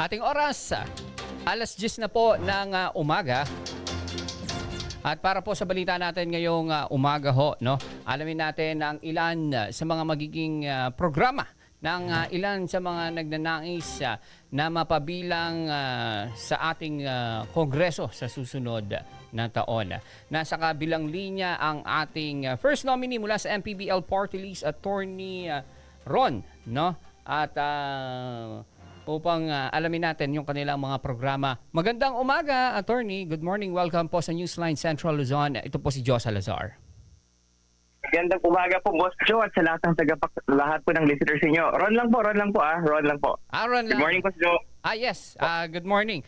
Ating oras, alas 10 na po ng umaga. At para po sa balita natin ngayong umaga ho, no, alamin natin ang ilan sa mga magiging programa ng ilan sa mga nagnanais na mapabilang sa ating kongreso sa susunod na taon. Nasa kabilang linya ang ating first nominee mula sa MPBL Party List, Attorney Ron, no? At upang alamin natin yung kanilang mga programa. Magandang umaga, Attorney. Good morning. Welcome po sa Newsline Central Luzon. Ito po si Joe Salazar. Magandang umaga po, Boss Joe, at sa lahat po ng listeners niyo. Ron lang po. Ron lang po. Ron Good morning, Boss Joe. Yes. Good morning.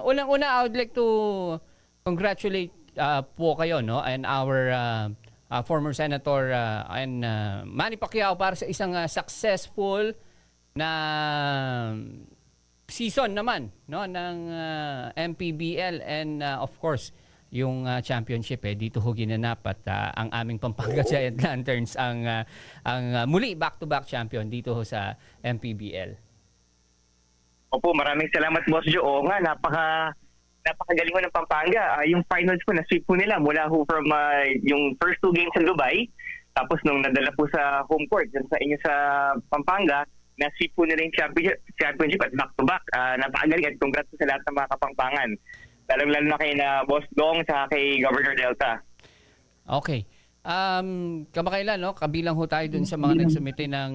Unang-una, I would like to congratulate po kayo, no, and our former Senator and Manny Pacquiao para sa isang successful na season naman, no, ng MPBL and of course yung championship dito ho ginanap at ang aming Pampanga Giant Lanterns ang muli back-to-back champion dito ho sa MPBL. Opo, maraming salamat, Boss Joe. Oo nga, napakagaling mo ng Pampanga. Yung finals po, na-sweep po nila mula ho from yung first 2 games sa Dubai. Tapos nung nadala po sa home court dyan sa inyo sa Pampanga, na-sweep po nila yung championship at back-to-back. Napakagaling at congrats po sa lahat ng mga Kapampangan. Lalong-lalo na kay na Boss Dong sa kay Governor Delta. Okay. Kamakailan, no? Kabilang ho tayo dun sa mga nagsumite ng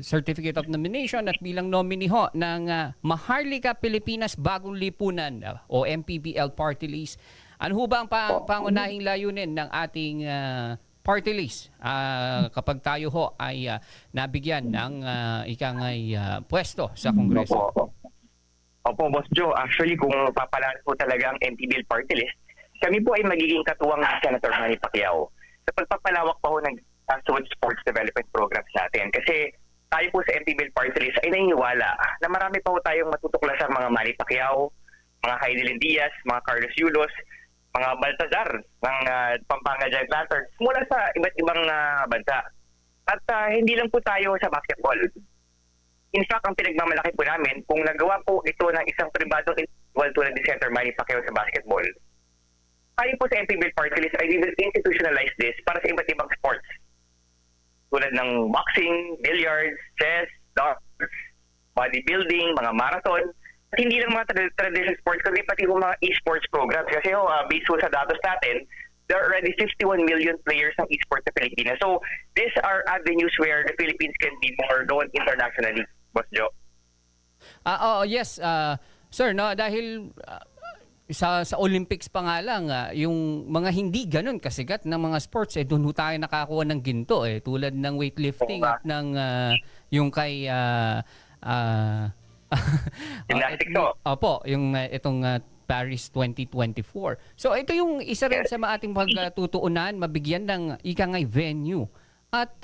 Certificate of Nomination at bilang nominee ho ng Maharlika Pilipinas Bagong Lipunan o MPBL Party List. Ano ho ba ang pangunahing layunin ng ating party list kapag tayo ho ay nabigyan ng ikangay pwesto sa Kongreso? Opo, Boss Joe. Actually, kung papalaan po talaga ang MPBL Party List, kami po ay magiging katuwang ni Senator Manny Pacquiao sa pagpapalawak pa ho ng grassroots sports development programs natin. Kasi tayo po sa MPBL Party List ay naniniwala na marami pa ho tayong matutuklasan mga Manny Pacquiao, mga Heidelin Diaz, mga Carlos Yulos, mga Baltazar ng Pampanga Giant Lanterns mula sa iba't ibang bansa. At hindi lang po tayo sa basketball. In fact, ang pinagmamalaki po namin, kung nagawa po ito ng isang pribadong individual tulad ni Senator Manny Pacquiao sa basketball, tayo po sa MPBL Party List ay institutionalize this para sa iba't ibang sports. Tulad ng boxing, billiards, chess, darts, bodybuilding, mga marathon. At hindi lang mga traditional sports, kundi pati yung mga esports programs. Kasi based sa datos natin, there are already 51 million players ng esports sa Pilipinas. So, these are avenues where the Philippines can be more known internationally, Boss Joe. Yes, sir, no, dahil sa Olympics pa nga lang, yung mga hindi ganun kasigat ng mga sports, doon tayo nakakuha ng ginto, tulad ng weightlifting at ng yung kay gymnastics. Opo, yung itong Paris 2024. So ito yung isa rin sa ating pagtutuunan, mabigyan ng ikangay venue at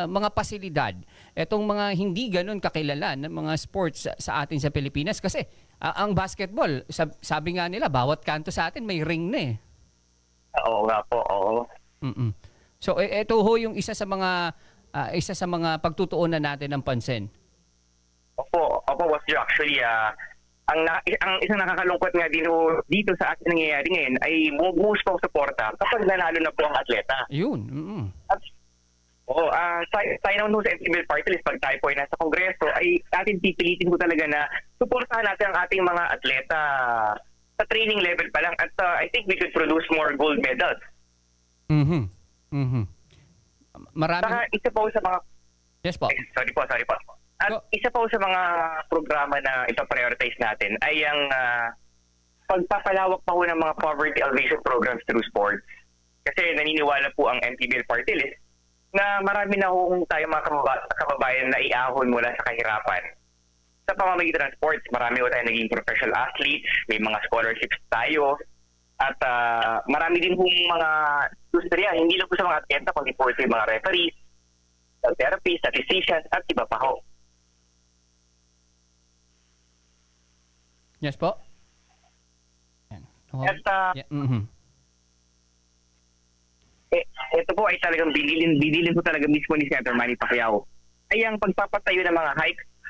mga pasilidad. Itong mga hindi ganun kakilala ng mga sports sa atin sa Pilipinas kasi ang basketball, sabi nga nila, bawat kanto sa atin may ring na eh. Oo nga po, oo. So ito ho yung isa sa mga pagtutuunan natin ng pansin. Opo, Boss Joe. Actually, ang isang nakakalungkot nga dito sa atin nangyayari ngayon ay bumubuhos pa ang suporta kapag nanalo na po ang atleta. Yun. Tayo naman sa MPBL Party List, pag tayo po ay nasa Kongreso, ay atin pipilitin ko talaga na suportahan natin ang ating mga atleta sa training level pa lang. At I think we could produce more gold medals. Maraming... Saka isa po sa mga... Yes po. Sorry po. At isa po sa mga programa na ito-prioritize natin ay ang pagpapalawak pa po ng mga poverty alleviation programs through sports. Kasi naniniwala po ang MPBL Party List na marami na kung tayo mga kababayan na iahon mula sa kahirapan. Sa pamamagitan ng sports, marami po tayo naging professional athletes, may mga scholarships tayo, at marami din pong mga industriya, hindi lang po sa mga atleta, kundi po sa mga referees, therapists, statisticians, at iba pa ho. Yes po. At ito po ay talagang binilin po talaga mismo ni Senator Manny Pacquiao ay ang pagpapatayo ng mga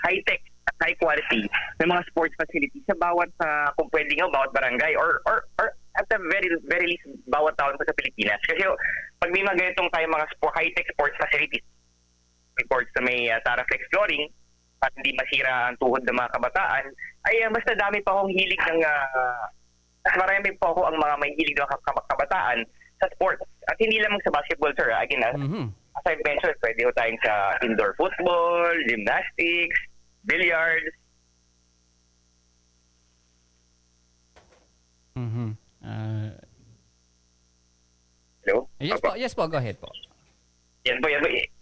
high-tech at high quality ng mga sports facilities sa bawat kung pwede nga bawat barangay or at the very least bawat taon po sa Pilipinas. Kasi pag may mga ganitong tayo mga high-tech sports facilities, reports na may Taraflex flooring at hindi masira ang tuhod ng mga kabataan, ay mas dami pa akong hilig ng mas marami po ako ang mga may hilig ng kabataan sa sports. At hindi lamang sa basketball, sir. Again, as I've mentioned, pwede ho tayong sa indoor football, gymnastics, billiards. Hello? Yes po, go ahead po. Yan po.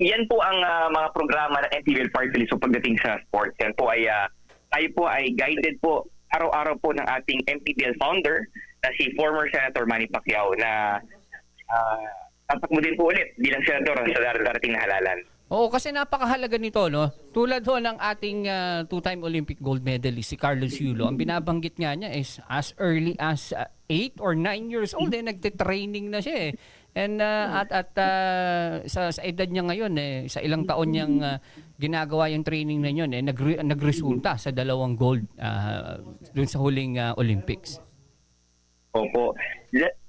Yan po ang mga programa ng NTBL Party List so pagdating sa sports. Yan po ay tayo po ay guided po araw-araw po ng ating NTBL founder na si former Senator Manny Pacquiao na tatakbo din po ulit bilang senador sa darating na halalan. Oo, kasi napakahalaga nito, no? Tulad ho ng ating two-time Olympic gold medalist, si Carlos Yulo, ang binabanggit nga niya is as early as 8 or 9 years old, nagte-training na siya eh. And sa edad niya ngayon, sa ilang taon niyang ginagawa yung training na yun, nagresulta sa 2 gold dun sa huling Olympics. Opo.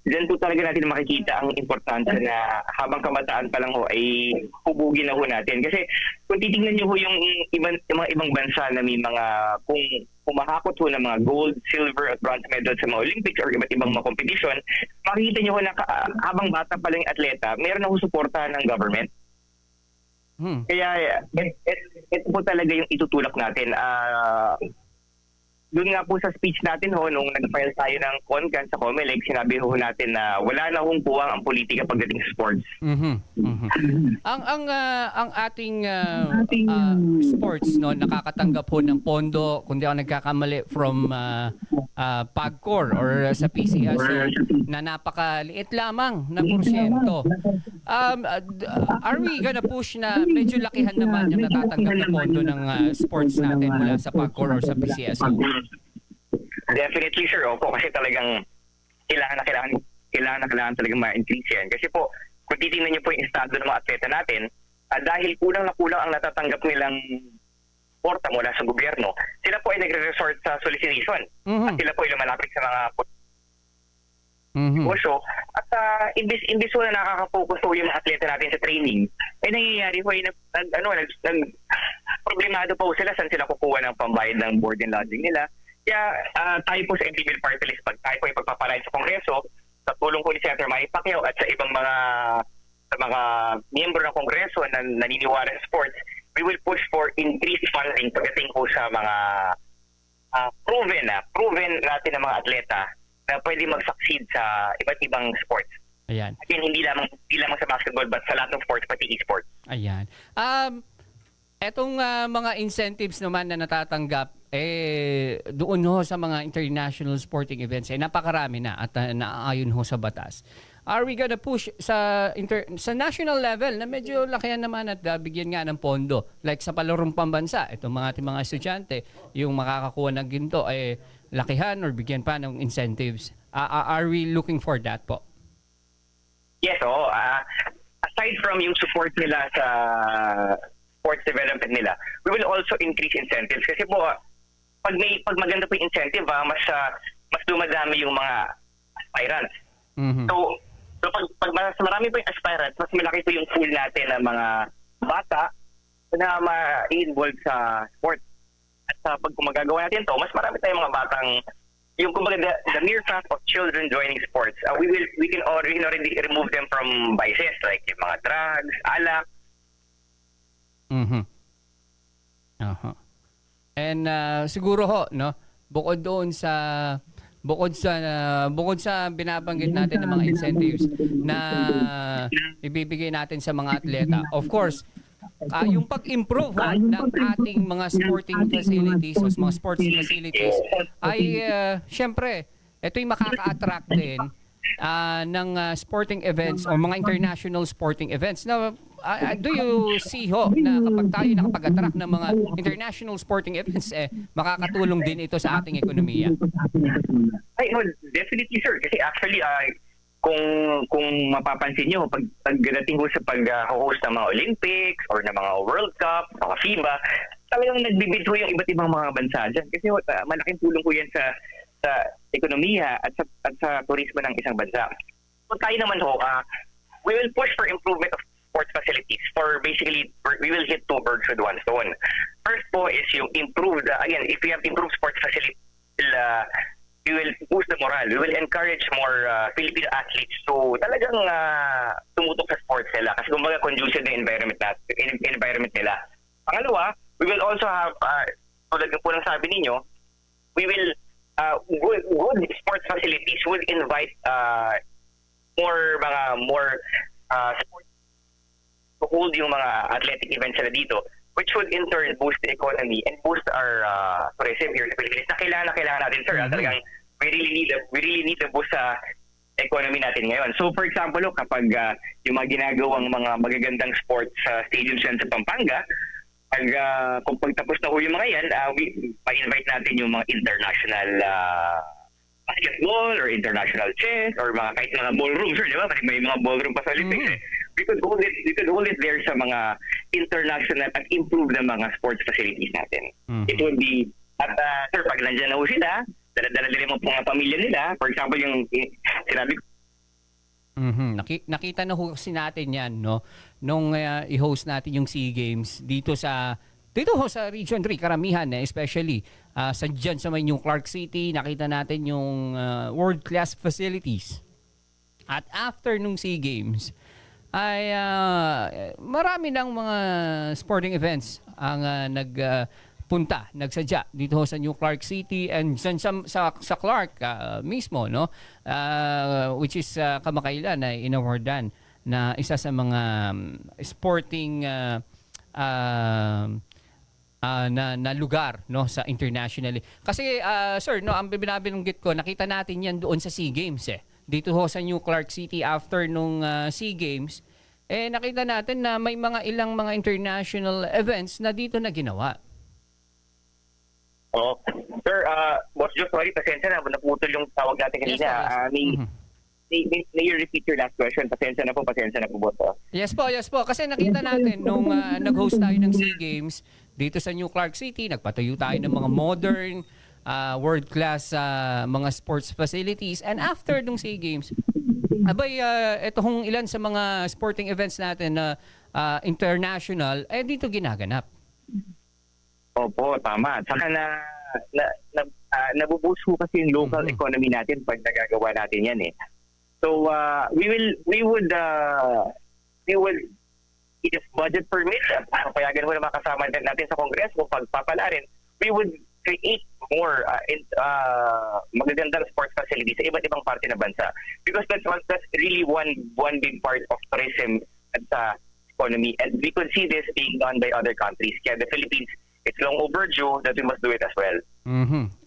Diyan po talaga natin makikita ang importansya na habang kabataan pa lang ho ay hubugin na ho natin. Kasi kung titingnan niyo ho yung mga ibang bansa na may mga kung humahakot ho ng mga gold, silver at bronze medal sa mga Olympics or iba't ibang mga competition, makikita niyo ho na habang bata pa lang yung atleta, meron na ho suporta ng government. Kaya ito po talaga yung itutulak natin. Doon nga po sa speech natin ho, nung nag-file tayo ng CONCAN sa COMELEC, sinabi ho natin na wala na hong puwang ang politika pagdating sa sports. Ang ating sports no nakakatanggap ho ng pondo, kung di ako nagkakamali, from PAGCOR or sa PCSO na napakaliit lamang na porsyento. Are we gonna push na medyo lakihan naman yung natatanggap na pondo ng sports natin mula sa PAGCOR or sa PCSO? Definitely, sir. Opo, kasi talagang kailangan talagang ma-increase yan. Kasi po, kung titingnan niyo po yung estado ng mga atleta natin, dahil kulang na kulang ang natatanggap nilang porta mula sa gobyerno, sila po ay nagre-resort sa solicitation. At sila po ay lumalapit sa mga negosyo. At imbis na nakaka-focus po yung mga atleta natin sa training, ay nangyayari po ay problemado po sila saan sila kukuha ng pambayad ng board and lodging nila. Kaya tayo po sa NTBL Party List, pag tayo po ay pagpapalain sa Kongreso, sa tulong po ni Senator Manny Pacquiao at sa ibang mga miyembro ng Kongreso na naniniwala sa sports, we will push for increased funding pagdating po sa mga proven natin ng mga atleta na pwede mag-succeed sa iba't ibang sports. Ayan. Again, hindi lamang sa basketball but sa lahat ng sports, pati e-sports. Ayan. Etong mga incentives naman na natatanggap, doon ho sa mga international sporting events, napakarami na at naaayon ho sa batas. Are we gonna push sa national level na medyo lakihan naman at bigyan nga ng pondo? Like sa palarong pambansa, itong ating mga estudyante, yung makakakuha ng ginto, lakihan or bigyan pa ng incentives. Are we looking for that po? Yes, aside from yung support nila sa sports development nila, we will also increase incentives. Kasi po, pag maganda po yung incentive, mas dumadami yung mga aspirants. So pag mas marami po yung aspirants, mas malaki po yung pool natin ng mga bata na ma-involve sa sports. At pag magagawa natin to, mas marami tayong mga batang, yung kumbaga the mere fact of children joining sports, we can already remove them from vices like yung mga drugs, alak. And siguro ho, no, bukod sa binabanggit natin ng mga incentives na ibibigay natin sa mga atleta, of course, yung pag-improve ng ating mga sporting facilities o mga sports facilities ay syempre, ito'y makaka-attract din ng sporting events o mga international sporting events. Now, do you see ho na kapag tayo nakapag-attract ng mga international sporting events, makakatulong din ito sa ating ekonomiya? Definitely, sir. Kasi actually, kung mapapansin nyo, pagdating ko sa pag-host ng mga Olympics or ng mga World Cup, mga FIBA, talagang nagbibid ho yung iba't ibang mga bansa dyan. Kasi malaking tulong ko yan sa ekonomiya at sa turismo ng isang bansa. So tayo naman ho, we will push for improvement of sports facilities for basically, we will hit two birds with one stone. First po is yung improved, again, if we have improved sports facilities, we will boost the morale. We will encourage more Filipino athletes to talagang tumutok sa sports nila kasi kumbaga conducive na environment nila. Pangalawa, we will also have, tulad po ng sabi ninyo, we will, good sports facilities would invite more sports to hold yung mga athletic events nila dito, which would in turn boost the economy and boost our tourism here sa Pilipinas na kailangan natin, sir. Talagang we really need the boost sa economy natin ngayon. So for example, kapag yung mga ginagawang mga magagandang sports stadiums yan sa Pampanga, kung pagtapos na ho yung mga yan, pa-invite natin yung mga international basketball or international chess or kahit mga ballrooms, sir, di ba? May mga ballroom pa sa Olympics. We could hold it there sa mga international at improve na mga sports facilities natin. It would be, at sir, pag nandiyan na ho sila, dala-dala nila mo mga pamilya nila. For example, yung sinabi ko, Nakita na ho kasi natin yan, no? Nung i-host natin yung SEA Games dito ho sa Region 3, karamihan, especially dyan sa may yung Clark City, nakita natin yung world-class facilities. At after nung SEA Games, ay marami ng mga sporting events ang nagsadya dito sa New Clark City and sa Clark mismo, no? Which is kamakailan ay inawardan na isa sa mga sporting na lugar, no, sa internationally. Kasi sir, no, ang binabanggit ko, nakita natin yan doon sa SEA Games dito ho sa New Clark City after nung SEA Games, nakita natin na may ilang mga international events na dito na ginawa. Oh, sir, Boss Joe, sorry, pasensya na, naputol yung tawag natin kanina. May you repeat your last question? Pasensya na po, Boss. Yes po. Kasi nakita natin nung nag-host tayo ng SEA Games dito sa New Clark City, nagpatayo tayo ng mga modern, world-class mga sports facilities. And after nung SEA Games, ito hong ilan sa mga sporting events natin na international, dito ginaganap. Opo, tama. Saka nabuboost ho kasi yung local economy natin pag nagagawa natin yan So we would if budget permits, payagan ho na mga kasama natin sa Congress kung pagpapalarin, we would create more magagandang sports facilities sa iba't ibang parte ng bansa. Because that's really one big part of tourism at sa economy. And we could see this being done by other countries. Kaya the Philippines, it's long overdue that we must do it as well.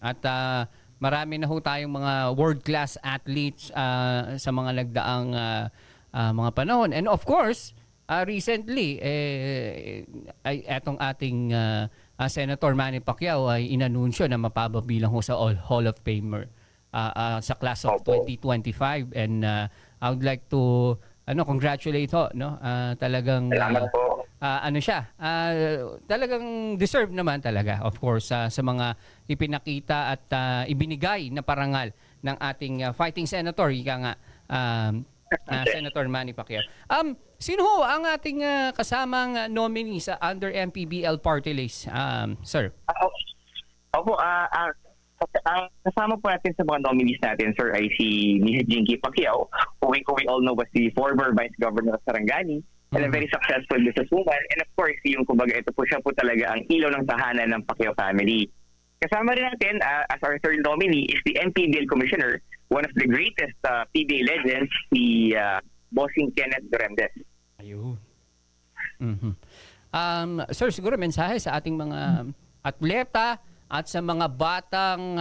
At marami na ho tayong mga world-class athletes sa mga nagdaang mga panahon. And of course, recently, etong ating Senator Manny Pacquiao ay inanunsyo na mapapabilang ho sa Hall of Famer sa class of 2025. And I would like to congratulate ho, no? Talagang Salamat po. Talagang deserve naman talaga, of course, sa mga ipinakita at ibinigay na parangal ng ating fighting senator, Senator Manny Pacquiao. Sino ho ang ating kasamang nominee sa under MPBL party list, sir? Opo, ang kasama po natin sa mga nominees natin, sir, ay si Mrs. Jinky Pacquiao, who we all know was the former Vice Governor of Sarangani and a very successful businesswoman. And of course, ito po siya po talaga ang ilaw ng tahanan ng Pacquiao family. Kasama rin natin as our third nominee is the MPBL Commissioner, one of the greatest PBA legends, si Bossing Kenneth Duremdes. Ayun. Sir, siguro mensahe sa ating mga atleta at sa mga batang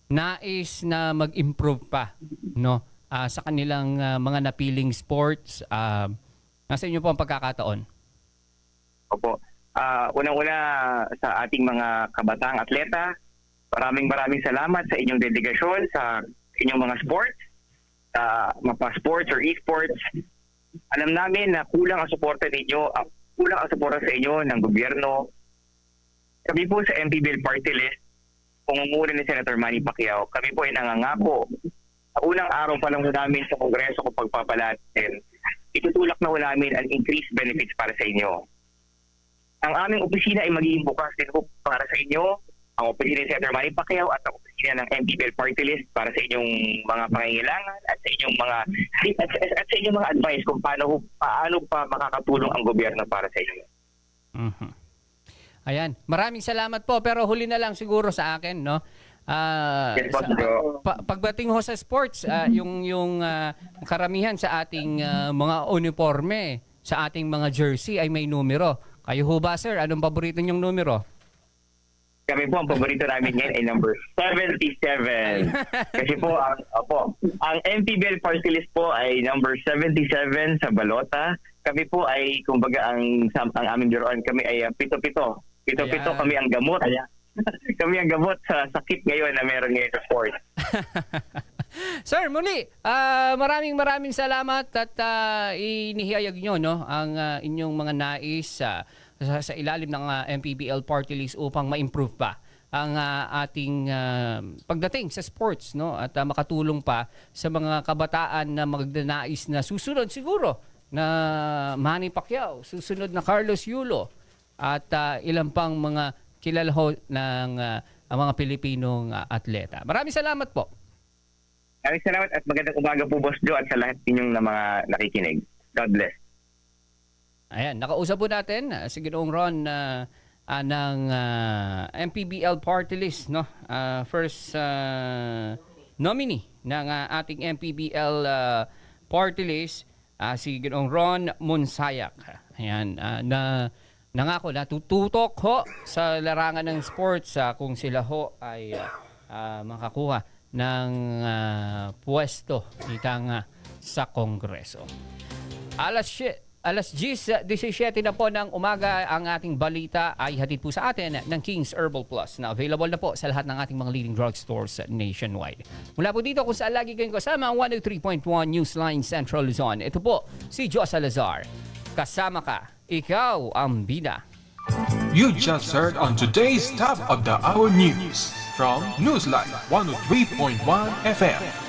nais na mag-improve pa, no, sa kanilang mga napiling sports. Nasa inyo po ang pagkakataon. Opo. Unang-una sa ating mga kabataang atleta, maraming salamat sa inyong dedigasyon sa inyong mga sports, mapa-sports or e-sports. Alam namin na kulang ang suporta ninyo, kulang ang suporta sa inyo ng gobyerno, Kami po sa MPBL Party List, pumumuli ni Senator Manny Pacquiao, kami po ay nangangako. Sa unang araw pa lang ho namin sa Kongreso kung pagpapalatin, itutulak na ho namin ang increased benefits para sa inyo. Ang aming opisina ay magiging bukas din po para sa inyo, ang opisina ni Senator Manny Pacquiao at ang opisina ng MPBL Party List para sa inyong mga pangangailangan at sa inyong mga at sa inyong mga advice kung paano pa makakatulong ang gobyerno para sa inyo. Mhm. Ayan, maraming salamat po, pero huli na lang siguro sa akin, no? Yes, Boss Joe. Pagdating ho sa sports, yung karamihan sa ating mga uniforme, sa ating mga jersey ay may numero. Kayo ho ba, sir? Anong paborito niyong numero? Kami po, ang paborito namin ngayon ay number 77. Kasi po, ang MPBL Party List po ay number 77 sa balota. Kami po ay, kumbaga, ang aming biroan, kami ay pito-pito. Pito-pito Ayan. kami ang gamot. Kami ang gamot sa sakit ngayon na meron ngayon sa sport. Sir, muli, maraming salamat at inihayag nyo, no, ang inyong mga nais sa ilalim ng MPBL Party List upang ma-improve pa ang ating pagdating sa sports, no, at makatulong pa sa mga kabataan na magnanais na susunod siguro na Manny Pacquiao, susunod na Carlos Yulo at ilang pang mga kilala ho ng mga Pilipinong atleta. Maraming salamat po. Maraming salamat at magandang umaga po, Boss Joe, at sa lahat ninyong na mga nakikinig. God bless. Ayan, nakausap po natin si Ginoong Ron ng MPBL Party List, no? First nominee ng ating MPBL Party List, si Ginoong Ron Monsayak. Ayan, nangako na tututok ho sa larangan ng sports kung sila ho ay makakuha ng pwesto sa Kongreso. Alas 17 na po ng umaga, ang ating balita ay hatid po sa atin ng King's Herbal Plus na available na po sa lahat ng ating mga leading drugstores nationwide. Mula po dito kung saan lagi kayong kasama ang 103.1 Newsline Central Luzon. Ito po si Joe Salazar. Kasama ka, ikaw ang bida. You just heard on today's Top of the Hour News from Newsline 103.1 FM.